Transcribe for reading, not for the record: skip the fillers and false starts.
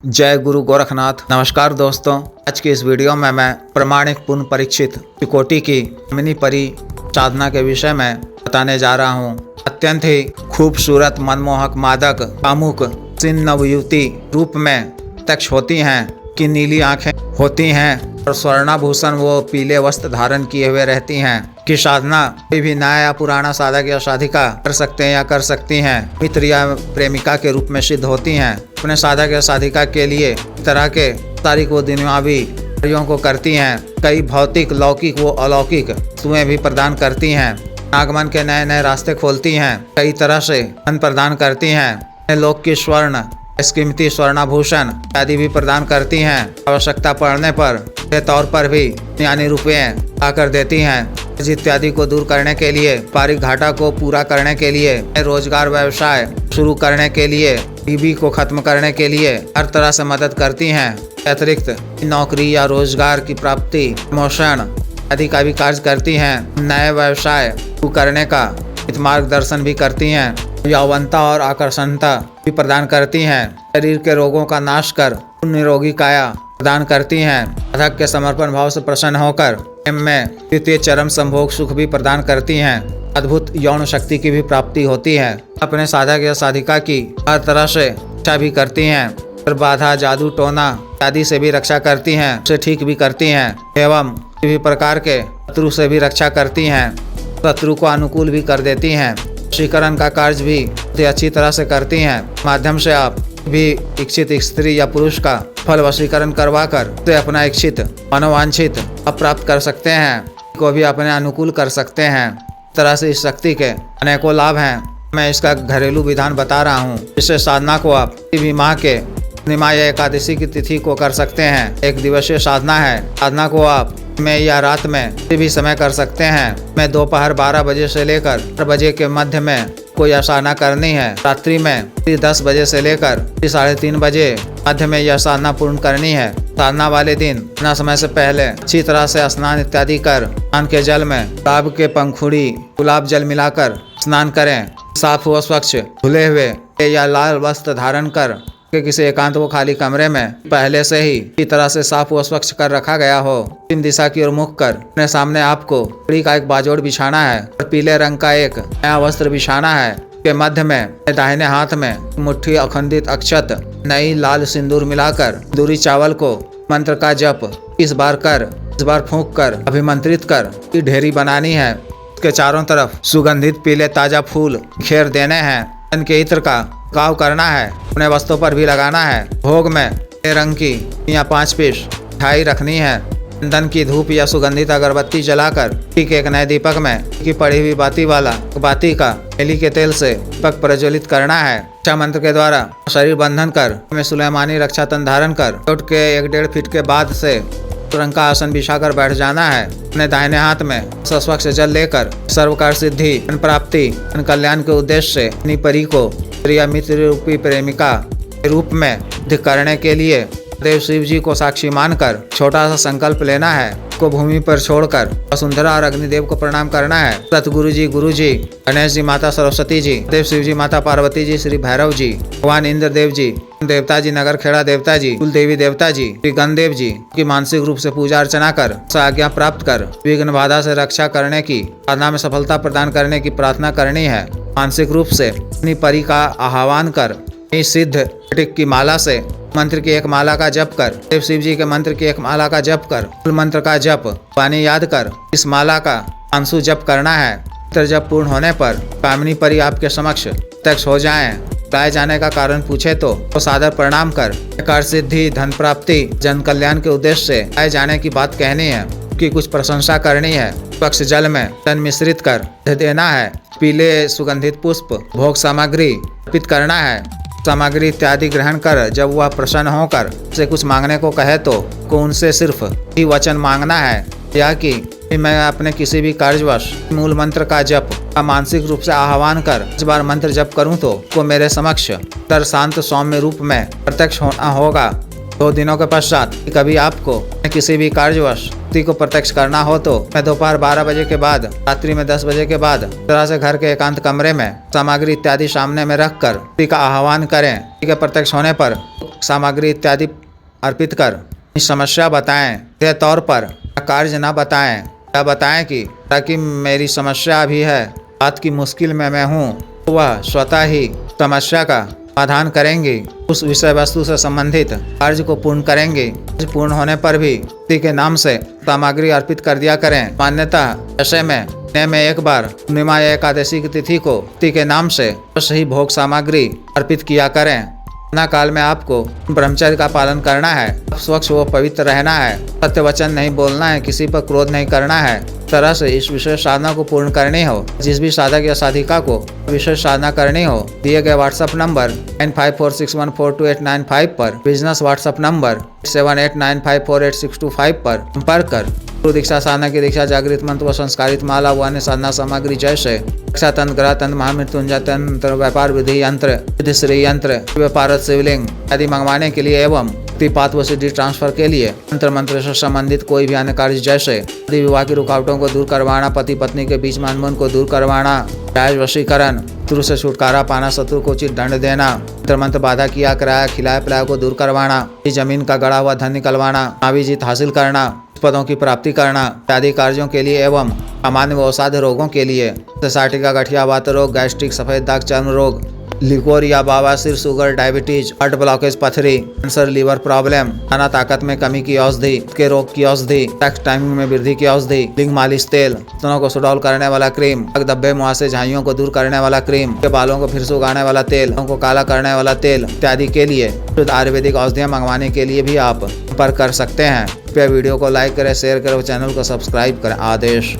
जय गुरु गोरखनाथ। नमस्कार दोस्तों, आज की इस वीडियो में मैं प्रमाणिक पूर्ण परीक्षित त्रिकोटि की मिनी परी साधना के विषय में बताने जा रहा हूँ। अत्यंत ही खूबसूरत, मनमोहक, मादक, कामुक सिन नवयुवती रूप में प्रत्यक्ष होती हैं कि नीली आंखें होती हैं और स्वर्णाभूषण वो पीले वस्त्र धारण किए हुए रहती हैं। कि साधना कोई भी नया या पुराना साधक या साधिका कर सकते हैं या कर सकती हैं। मित्र या प्रेमिका के रूप में सिद्ध होती हैं। अपने साधक या साधिका के लिए तरह के शारीरिक व दुनियावी कार्यों को करती हैं। कई भौतिक, लौकिक व अलौकिक वस्तुएं भी प्रदान करती हैं। आगमन के नए नए रास्ते खोलती हैं। कई तरह से धन प्रदान करती हैं। लोक की स्वर्ण, कीमती स्वर्णाभूषण आदि भी प्रदान करती हैं। आवश्यकता पड़ने पर के तौर पर भी यानी रुपये आकर देती हैं। इत्यादि को दूर करने के लिए, पारिक घाटा को पूरा करने के लिए, रोजगार व्यवसाय शुरू करने के लिए, गरीबी को खत्म करने के लिए हर तरह से मदद करती हैं। अतिरिक्त नौकरी या रोजगार की प्राप्ति, प्रमोशन आदि का भी कार्य करती हैं। नए व्यवसाय शुरू करने का मार्गदर्शन भी करती हैं। यौवनता और आकर्षणता भी प्रदान करती हैं। शरीर के रोगों का नाश कर निरोगी काया प्रदान करती हैं। साधक के समर्पण भाव से प्रसन्न होकर प्रेम में द्वितीय चरम संभोग सुख भी प्रदान करती हैं। अद्भुत यौन शक्ति की भी प्राप्ति होती है। अपने साधक या साधिका की हर तरह से रक्षा भी करती हैं। और बाधा, जादू, टोना आदि से भी रक्षा करती हैं, उसे ठीक भी करती हैं एवं किसी भी प्रकार के शत्रु से भी रक्षा करती हैं। शत्रु को अनुकूल भी कर देती हैं। वशीकरण का कार्य भी बहुत अच्छी तरह से करती हैं। माध्यम से आप भी इच्छित स्त्री या पुरुष का फल वशीकरण करवाकर उसे अपना इच्छित मनोवांछित प्राप्त कर सकते हैं, को भी अपने अनुकूल कर सकते हैं। इस तरह से इस शक्ति के अनेकों लाभ हैं। मैं इसका घरेलू विधान बता रहा हूँ। इससे साधना को आप किसी भी माह के पूर्णिमा या एकादशी की तिथि को कर सकते हैं। एक दिवसीय साधना है। साधना को आप में या रात में किसी भी समय कर सकते हैं। मैं दोपहर 12 बजे से लेकर 4 बजे के मध्य में कोई साधना करनी है। रात्रि में 10 बजे से लेकर 3:30 बजे मध्य में यह साधना पूर्ण करनी है। साधना वाले दिन अपना समय से पहले अच्छी तरह से स्नान इत्यादि कर स्नान के जल में गुलाब के पंखुड़ी, गुलाब जल मिलाकर स्नान करें। साफ व स्वच्छ धुले हुए या लाल वस्त्र धारण कर के किसी एकांत व खाली कमरे में पहले से ही इसी तरह से साफ व स्वच्छ कर रखा गया हो। पश्चिम दिशा की ओर मुख कर अपने सामने आपको लकड़ी का एक बाजोड़ बिछाना है और पीले रंग का एक नया वस्त्र बिछाना है। के मध्य में दाहिने हाथ में मुट्ठी अखंडित अक्षत, नई लाल सिंदूर मिलाकर दूरी चावल को मंत्र का जप इस बार फूंक कर अभिमंत्रित कर की ढेरी बनानी है। उसके चारों तरफ सुगंधित पीले ताजा फूल घेर देने हैं। धन के इत्र का गाव करना है। अपने वस्तुओं पर भी लगाना है। भोग में रंग की या 5 पीस मिठाई रखनी है। चंदन की धूप या सुगंधित अगरबत्ती जलाकर ठीक एक नए दीपक में की पड़ी हुई बाती का एली के तेल से दीपक प्रज्वलित करना है। रक्षा मंत्र के द्वारा शरीर बंधन कर में सुलेमानी रक्षा तन धारण कर उठ के 1-1.5 फीट के बाद से रंग का आसन बिछाकर बैठ जाना है। अपने दाहिने हाथ में स्वच्छ जल लेकर सर्वकार सिद्धि, धन प्राप्ति, धन कल्याण के उद्देश्य से अपनी परी को प्रिय मित्र रूपी प्रेमिका के रूप में सिद्ध करने के लिए देव शिव जी को साक्षी मानकर छोटा सा संकल्प लेना है। को भूमि पर छोड़कर वसुंधरा और अग्निदेव को प्रणाम करना है। सतगुरु जी, गुरु जी, गणेश जी, माता सरस्वती जी, देव शिव जी, माता पार्वती जी, श्री भैरव जी, भगवान इंद्र देव जी, देवता जी, नगर खेड़ा देवता जी, कुल देवी देवता जी, श्री गणदेव जी की मानसिक रूप से पूजा अर्चना कर आज्ञा प्राप्त कर विघ्न बाधा से रक्षा करने की, साधना में सफलता प्रदान करने की प्रार्थना करनी है। मानसिक रूप से अपनी परी का आह्वान कर सिद्ध की माला से मंत्र की एक माला का जप कर, देव शिव जी के मंत्र की एक माला का जप कर, कुल मंत्र का जप पानी याद कर इस माला का अंशु जप करना है। मंत्र जप पूर्ण होने पर कामिनी परी आपके समक्ष प्रत्यक्ष हो जाएं। बुलाए जाने का कारण पूछे तो सादर प्रणाम कर कार्य सिद्धि, धन प्राप्ति, जन कल्याण के उद्देश्य से आए जाने की बात कहनी है। की कुछ प्रशंसा करनी है। स्वच्छ जल में तन मिश्रित कर देना है। पीले सुगंधित पुष्प, भोग सामग्री अर्पित करना है। सामग्री इत्यादि ग्रहण कर जब वह प्रसन्न होकर से कुछ मांगने को कहे तो उनसे सिर्फ ही वचन मांगना है या कि मैं अपने किसी भी कार्यवश मूल मंत्र का जप का मानसिक रूप से आह्वान कर इस बार मंत्र जप करूं तो को मेरे समक्ष तर शांत सौम्य रूप में प्रत्यक्ष होना होगा। 2 दिनों के पश्चात कभी आपको किसी भी कार्यवश व्यक्ति को प्रत्यक्ष करना हो तो मैं दोपहर 12 बजे के बाद, रात्रि में 10 बजे के बाद तरह से घर के एकांत कमरे में सामग्री इत्यादि सामने में रखकर व्यक्ति का आह्वान करें। व्यक्ति के प्रत्यक्ष होने पर सामग्री इत्यादि अर्पित कर समस्या बताएं, सीधे तौर पर कार्य न बताएं या बताएं कि ताकि मेरी समस्या भी है, बात की मुश्किल में मैं हूँ, तो वह स्वतः ही समस्या का समाधान करेंगे। उस विषय वस्तु से संबंधित कार्य को पूर्ण करेंगे। कार्य पूर्ण होने पर भी व्यक्ति के नाम से सामग्री अर्पित कर दिया करें। मान्यतः ऐसे में महीने में एक बार पूर्णिमा या एकादशी की तिथि को व्यक्ति के नाम से सही भोग सामग्री अर्पित किया करें। साधना काल में आपको ब्रह्मचर्य का पालन करना है, स्वच्छ व पवित्र रहना है, सत्य वचन नहीं बोलना है, किसी पर क्रोध नहीं करना है। तरह से इस विशेष साधना को पूर्ण करनी हो, जिस भी साधक या साधिका को विशेष साधना करनी हो, दिए गए व्हाट्सएप नंबर 9546142895 पर, बिजनेस व्हाट्सएप नंबर 7895486225 पर संपर्क कर गुरु दीक्षा साधना की दीक्षा, जागृत मंत्र व संस्कारित माला व अन्य साधना सामग्री जैसे रक्षा तंत्र, ग्रह तंत्र, महामृत्युंजय तंत्र, व्यापार विधि यंत्र, सिद्धि श्री यंत्र, व्यापारत शिवलिंग आदि मंगवाने के लिए एवं पात व सिद्धि ट्रांसफर के लिए तंत्र मंत्र से संबंधित कोई भी अन्य कार्य जैसे शादी विवाह की रुकावटों को दूर करवाना, पति पत्नी के बीच अनबन को दूर करवाना, जायज वशीकरण, शत्रु से छुटकारा पाना, शत्रु को उचित दंड देना, तंत्र मंत्र बाधा किया कराया खिलाया पिलाया को दूर करवाना, जमीन का गड़ा हुआ धन निकलवाना, नावी जीत हासिल करना, पदों की प्राप्ति करना इत्यादि कार्यों के लिए एवं सामान्य व असाध्य रोगों के लिए साटिका, गठिया, वात रोग, गैस्ट्रिक, सफेद दाग, चर्म रोग, लिकोर या बवासीर, शुगर, डायबिटीज, हार्ट ब्लॉकेज, पथरी, कैंसर, लीवर प्रॉब्लम, खाना ताकत में कमी की औषधि, के रोग की औषधि, सेक्स टाइमिंग में वृद्धि की औषधि, लिंग मालिश तेल, स्तनों को सुडौल करने वाला क्रीम, धब्बे मुहासे झाइयों को दूर करने वाला क्रीम, के बालों को फिर से उगाने वाला तेल, को काला करने वाला तेल इत्यादि के लिए शुद्ध आयुर्वेदिक औषधियाँ मंगवाने के लिए भी आप संपर्क कर सकते हैं। कृपया वीडियो को लाइक करें, शेयर करें, चैनल को सब्सक्राइब करें। आदेश।